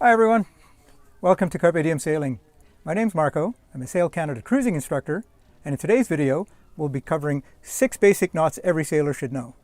Hi everyone, welcome to Carpe Diem Sailing. My name's Marco, I'm a Sail Canada cruising instructor, and in today's video we'll be covering 6 basic knots every sailor should know.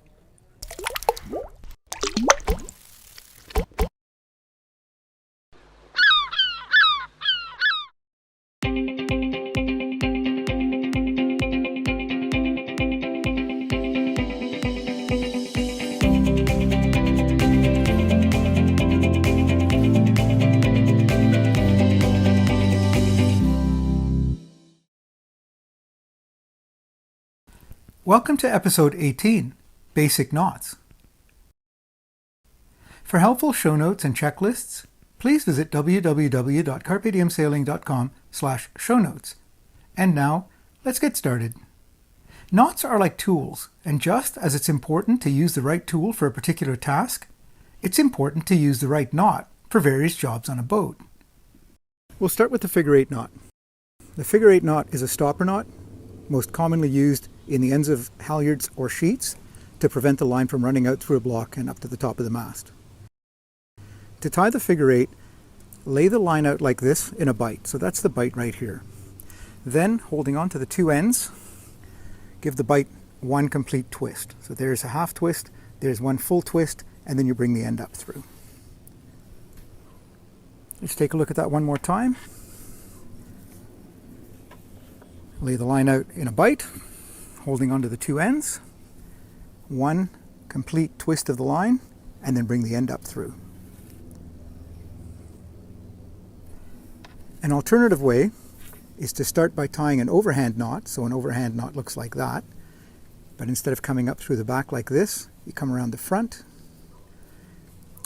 Welcome to episode 18, Basic Knots. For helpful show notes and checklists, please visit www.carpediemsailing.com/show notes. And now, let's get started. Knots are like tools, and just as it's important to use the right tool for a particular task, it's important to use the right knot for various jobs on a boat. We'll start with the figure 8 knot. The figure 8 knot is a stopper knot, most commonly used in the ends of halyards or sheets to prevent the line from running out through a block and up to the top of the mast. To tie the figure 8, lay the line out like this in a bight. So that's the bight right here. Then, holding on to the two ends, give the bight one complete twist. So there's a half twist, there's one full twist, and then you bring the end up through. Let's take a look at that one more time. Lay the line out in a bight, holding onto the two ends, one complete twist of the line, and then bring the end up through. An alternative way is to start by tying an overhand knot. So an overhand knot looks like that, but instead of coming up through the back like this, you come around the front,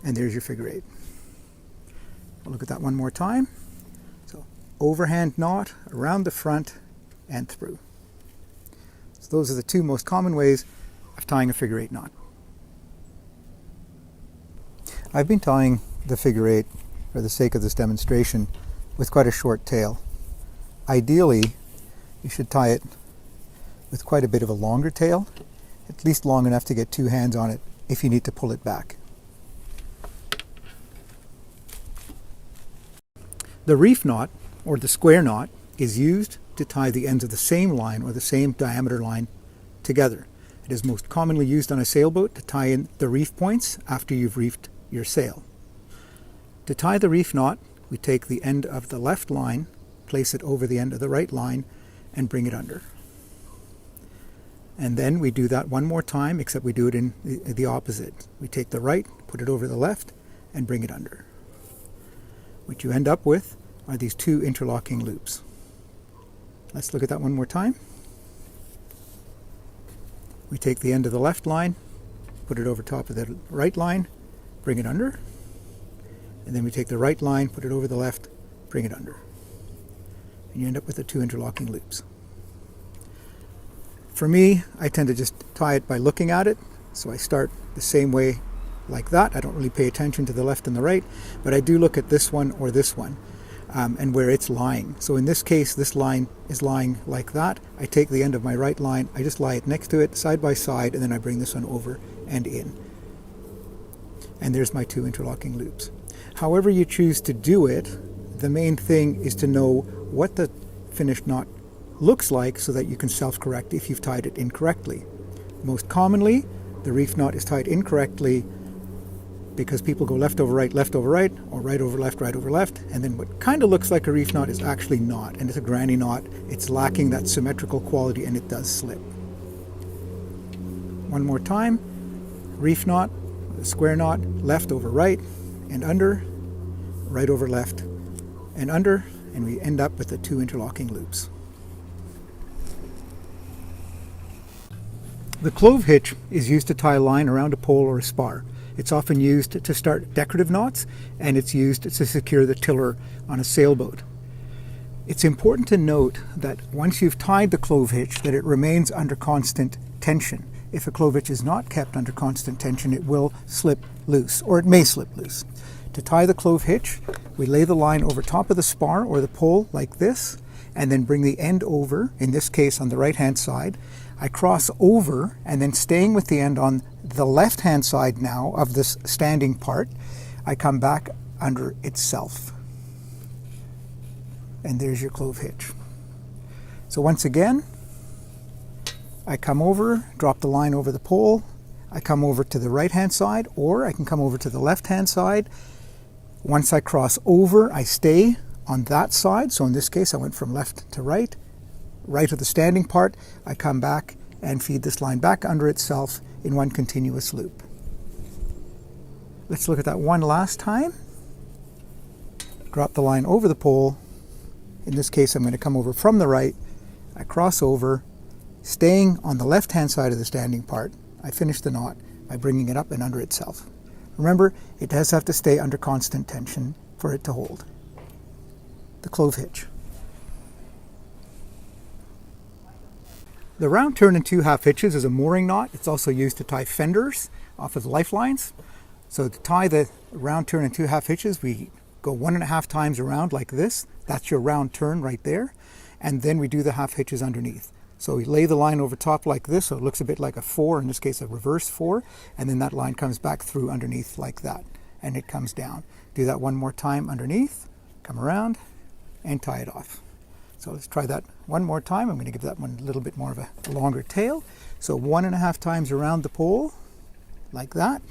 and there's your figure 8. We'll look at that one more time. So overhand knot around the front and through. So those are the two most common ways of tying a figure 8 knot. I've been tying the figure 8 for the sake of this demonstration with quite a short tail. Ideally, you should tie it with quite a bit of a longer tail, at least long enough to get two hands on it if you need to pull it back. The reef knot, or the square knot, is used to tie the ends of the same line or the same diameter line together. It is most commonly used on a sailboat to tie in the reef points after you've reefed your sail. To tie the reef knot, we take the end of the left line, place it over the end of the right line, and bring it under. And then we do that one more time, except we do it in the opposite. We take the right, put it over the left, and bring it under. What you end up with are these two interlocking loops. Let's look at that one more time. We take the end of the left line, put it over top of the right line, bring it under. And then we take the right line, put it over the left, bring it under. And you end up with the two interlocking loops. For me, I tend to just tie it by looking at it. So I start the same way like that. I don't really pay attention to the left and the right, but I do look at this one or this one. And where it's lying. So in this case, this line is lying like that. I take the end of my right line, I just lie it next to it, side by side, and then I bring this one over and in. And there's my two interlocking loops. However you choose to do it, the main thing is to know what the finished knot looks like so that you can self-correct if you've tied it incorrectly. Most commonly, the reef knot is tied incorrectly because people go left over right, or right over left, and then what kind of looks like a reef knot is actually not, and it's a granny knot. It's lacking that symmetrical quality, and it does slip. One more time, reef knot, square knot, left over right, and under, right over left, and under, and we end up with the two interlocking loops. The clove hitch is used to tie a line around a pole or a spar. It's often used to start decorative knots, and it's used to secure the tiller on a sailboat. It's important to note that once you've tied the clove hitch, that it remains under constant tension. If a clove hitch is not kept under constant tension, it will slip loose, or it may slip loose. To tie the clove hitch, we lay the line over top of the spar or the pole like this, and then bring the end over, in this case on the right-hand side. I cross over, and then staying with the end on the left-hand side now of this standing part, I come back under itself. And there's your clove hitch. So once again, I come over, drop the line over the pole, I come over to the right hand side, or I can come over to the left hand side. Once I cross over, I stay on that side. So in this case, I went from left to right. Right of the standing part, I come back and feed this line back under itself in one continuous loop. Let's look at that one last time. Drop the line over the pole. In this case, I'm going to come over from the right. I cross over, staying on the left-hand side of the standing part. I finish the knot by bringing it up and under itself. Remember, it does have to stay under constant tension for it to hold. The clove hitch. The round turn and 2 half hitches is a mooring knot. It's also used to tie fenders off of the lifelines. So to tie the round turn and 2 half hitches, we go 1.5 times around like this. That's your round turn right there. And then we do the half hitches underneath. So we lay the line over top like this, so it looks a bit like a 4, in this case a reverse 4, and then that line comes back through underneath like that, and it comes down. Do that one more time underneath, come around, and tie it off. So let's try that one more time. I'm going to give that one a little bit more of a longer tail. So 1.5 times around the pole, like that,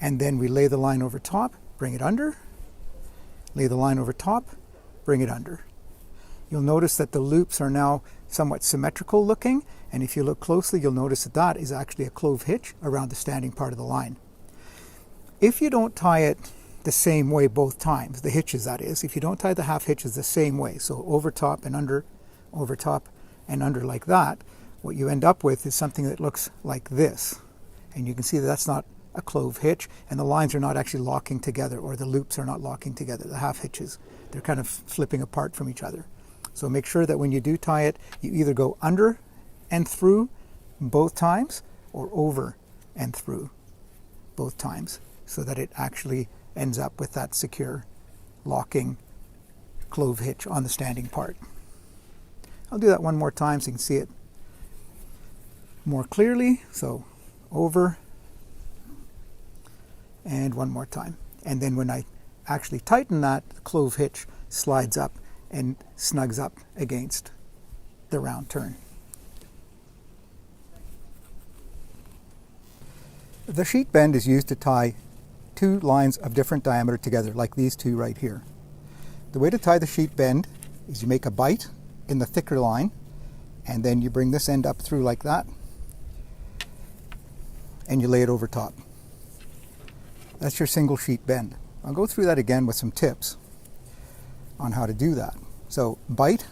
and then we lay the line over top, bring it under, lay the line over top, bring it under. You'll notice that the loops are now somewhat symmetrical looking, and if you look closely, you'll notice that that is actually a clove hitch around the standing part of the line. If you don't tie it the same way both times, the hitches that is, if you don't tie the half hitches the same way, so over top and under, over top and under like that, what you end up with is something that looks like this. And you can see that that's not a clove hitch, and the lines are not actually locking together, or the loops are not locking together, the half hitches. They're kind of flipping apart from each other. So make sure that when you do tie it, you either go under and through both times, or over and through both times, so that it actually ends up with that secure locking clove hitch on the standing part. I'll do that one more time so you can see it more clearly. So over, and one more time. And then when I actually tighten that, the clove hitch slides up and snugs up against the round turn. The sheet bend is used to tie 2 lines of different diameter together, like these 2 right here. The way to tie the sheet bend is you make a bite in the thicker line, and then you bring this end up through like that, and you lay it over top. That's your single sheet bend. I'll go through that again with some tips on how to do that. So bite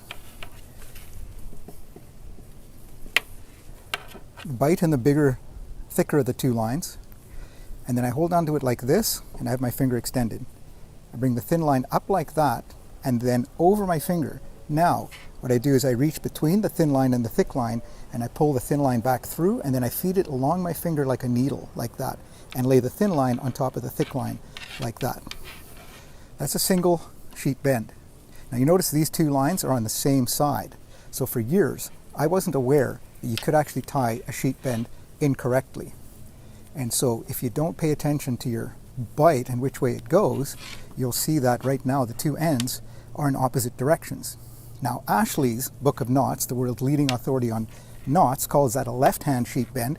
in the bigger, thicker of the 2 lines, and then I hold onto it like this, and I have my finger extended. I bring the thin line up like that, and then over my finger. Now, what I do is I reach between the thin line and the thick line, and I pull the thin line back through, and then I feed it along my finger like a needle, like that, and lay the thin line on top of the thick line, like that. That's a single sheet bend. Now you notice these 2 lines are on the same side. So for years, I wasn't aware that you could actually tie a sheet bend incorrectly. And so if you don't pay attention to your bite and which way it goes, you'll see that right now the 2 ends are in opposite directions. Now Ashley's Book of Knots, the world's leading authority on knots, calls that a left-hand sheet bend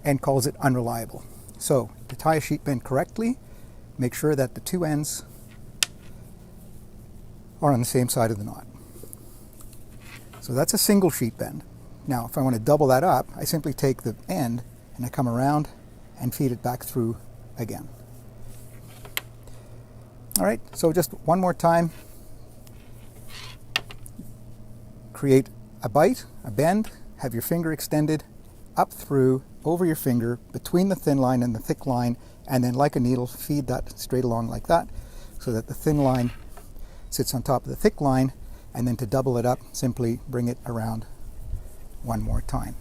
and calls it unreliable. So to tie a sheet bend correctly, make sure that the 2 ends are on the same side of the knot. So that's a single sheet bend. Now if I want to double that up, I simply take the end and I come around and feed it back through again. All right, so just one more time. Create a bite, a bend, have your finger extended up through, over your finger, between the thin line and the thick line, and then like a needle, feed that straight along like that, so that the thin line sits on top of the thick line, and then to double it up, simply bring it around one more time.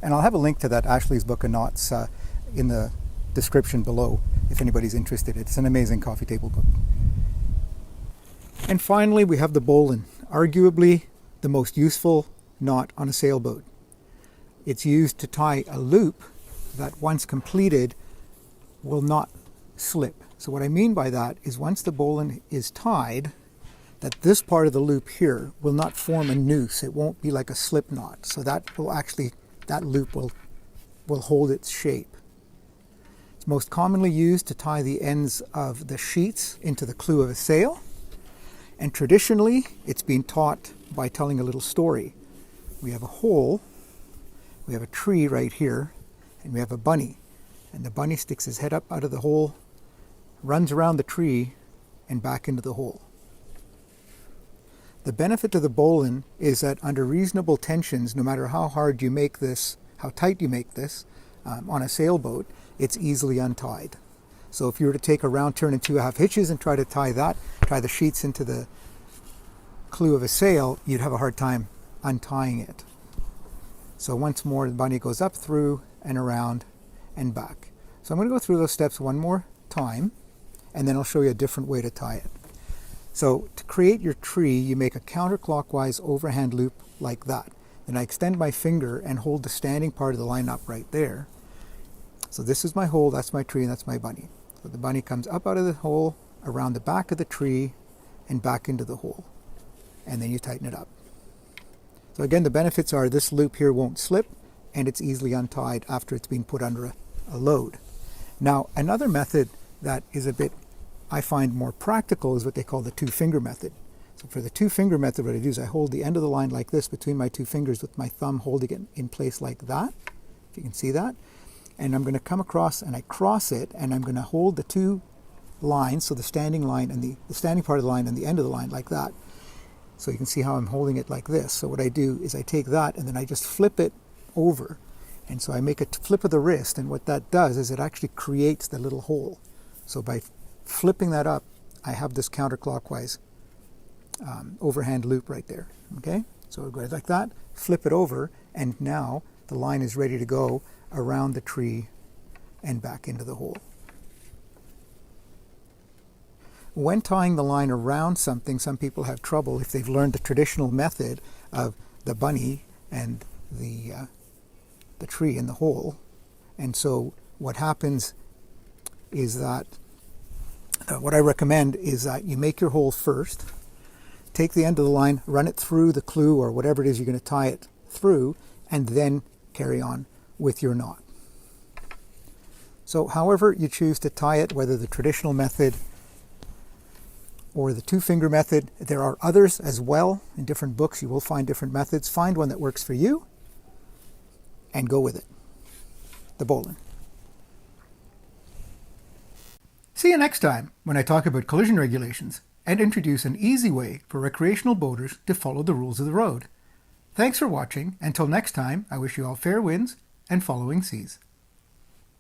And I'll have a link to that Ashley's Book of Knots in the description below if anybody's interested. It's an amazing coffee table book. And finally, we have the bowline, arguably the most useful knot on a sailboat. It's used to tie a loop that once completed will not slip. So what I mean by that is once the bowline is tied, that this part of the loop here will not form a noose. It won't be like a slip knot. So that loop will hold its shape. It's most commonly used to tie the ends of the sheets into the clew of a sail. And traditionally, it's been taught by telling a little story. We have a hole, we have a tree right here, and we have a bunny. And the bunny sticks his head up out of the hole, runs around the tree, and back into the hole. The benefit of the bowline is that under reasonable tensions, no matter how hard you make this, how tight you make this, on a sailboat, it's easily untied. So if you were to take a round turn and 2.5 hitches and try to tie the sheets into the clew of a sail, you'd have a hard time untying it. So once more, the bunny goes up, through, and around, and back. So I'm going to go through those steps one more time, and then I'll show you a different way to tie it. So to create your tree, you make a counterclockwise overhand loop like that. Then I extend my finger and hold the standing part of the line up right there. So this is my hole, that's my tree, and that's my bunny. So the bunny comes up out of the hole, around the back of the tree, and back into the hole. And then you tighten it up. So again, the benefits are this loop here won't slip, and it's easily untied after it's been put under a load. Now, another method that is a bit, I find, more practical is what they call the 2-finger method. So for the 2-finger method, what I do is I hold the end of the line like this between my 2 fingers with my thumb holding it in place like that, if you can see that. And I'm going to come across and I cross it, and I'm going to hold the 2 lines, so the standing line and the standing part of the line and the end of the line like that. So you can see how I'm holding it like this. So what I do is I take that and then I just flip it over. And so I make a flip of the wrist, and what that does is it actually creates the little hole. So by flipping that up, I have this counterclockwise overhand loop right there. Okay, so it goes like that, flip it over, and now the line is ready to go around the tree and back into the hole. When tying the line around something, some people have trouble if they've learned the traditional method of the bunny and the tree in the hole. And so what happens is that what I recommend is that you make your hole first, take the end of the line, run it through the clew or whatever it is you're going to tie it through, and then carry on with your knot. So however you choose to tie it, whether the traditional method or the 2-finger method, there are others as well. In different books you will find different methods. Find one that works for you and go with it. The bowline. See you next time when I talk about collision regulations and introduce an easy way for recreational boaters to follow the rules of the road. Thanks for watching. Until next time, I wish you all fair winds and following seas.